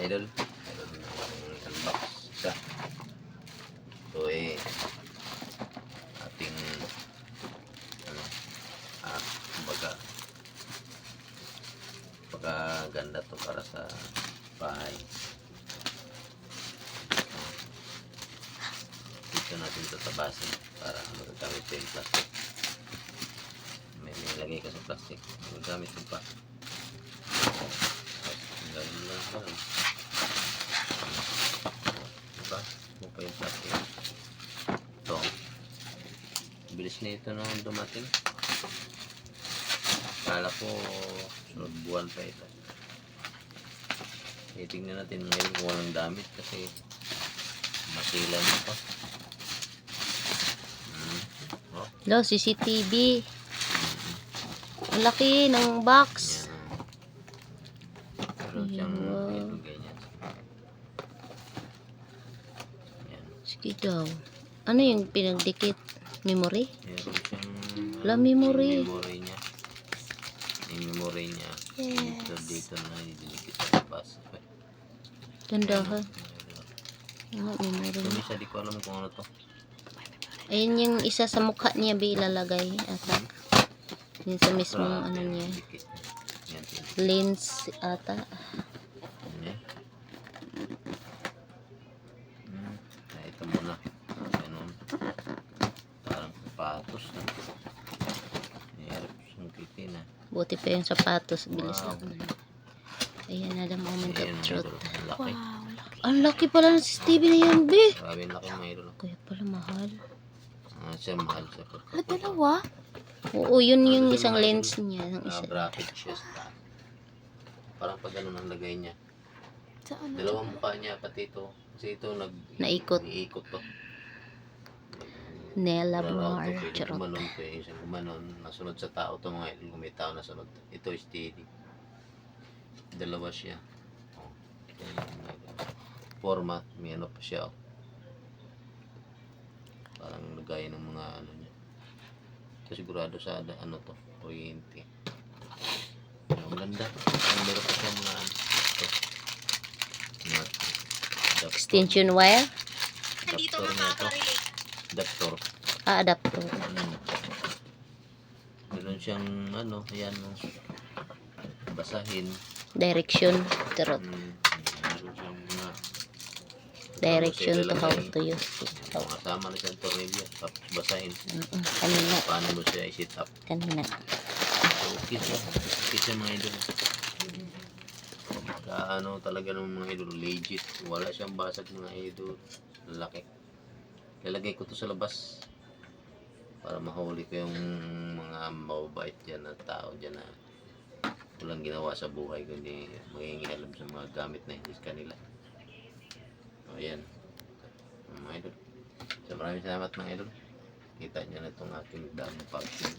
idol. Meron ng unbox isa. Ito ating kumbaga ganda to para sa bahay. Dito natin tatabasin para magagamit pa yung plastic. May nilagay ka sa plastic, magagamit mo pa. Gawin lang pa lang. Diba? Mo pa yung plastic. Ito. Bilis na ito nung dumating. Akala ko sunod buwan pa ito. Tingnan natin ngayon kung walang damit kasi masilan na pa. Lo, CCTV. Ang laki ng box. Meron siyang ganyan. Yan. Sige daw. Ano yung pinagdikit? Memory? Meron siyang memory. Memory niya. Yung memory niya. Yes. Dito na ididikit sa labas. Dandahan. Memory. Kung isa, di ko alam kung ano to. Ayun yung isa sa mukha niya ilalagay ata. Yun sa mismong ano niya. Lens ata. Ito muna. Ganun. Parang sapatos na. Mayroon siyang kiti na. Buti pa yung sapatos. Bilis lang. Ayan na the moment of truth. Laki. Ang laki pala ng CCTV na yan, be. Grabe yung laki mayroon. Kaya pala mahal. Siya mahal siya. Dalawa? Oo, yun yung isang lens niya. Yung isa. Bracket siya sa parang pag ganun ang lagay niya. Dalawang mukha niya pati ito. Kasi ito Naikot. Iikot to. Nella Bar. Charot. Gumanon to eh. Isang gumanon. Nasunod sa tao to mga kung may tao nasunod. Ito is steady. Dalawa siya. Oh. Format. May ano pa siya. Oh. Parang lagay ng mga ano niya. Ito sigurado sa ano to. Kuryente. Ang ganda. Ang meron pa siya mga ano. Ito. Extension wire? Adapter na ito. Adapter. Adapter. Meron siyang ano. Ayan o. Basahin. Direction. Charot. Meron siyang mga Direction to how to use it. mga tama na siyang tornilyo. Tapos basahin. Kanina. Paano mo siya i-set up. Kanina. Okay siya. Okay siya mga idol. Ano talaga ng mga idol. Legit. Wala siyang basag mga idol. Laki. Lalagay ko to sa labas. Para mahuli ko yung mga mababait dyan na tao dyan na walang ginawa sa buhay kundi mangingialam sa mga gamit na hindi kanila. O yan. Mga idol. So maraming salamat mga idol. Kita nyo na itong aking daming function.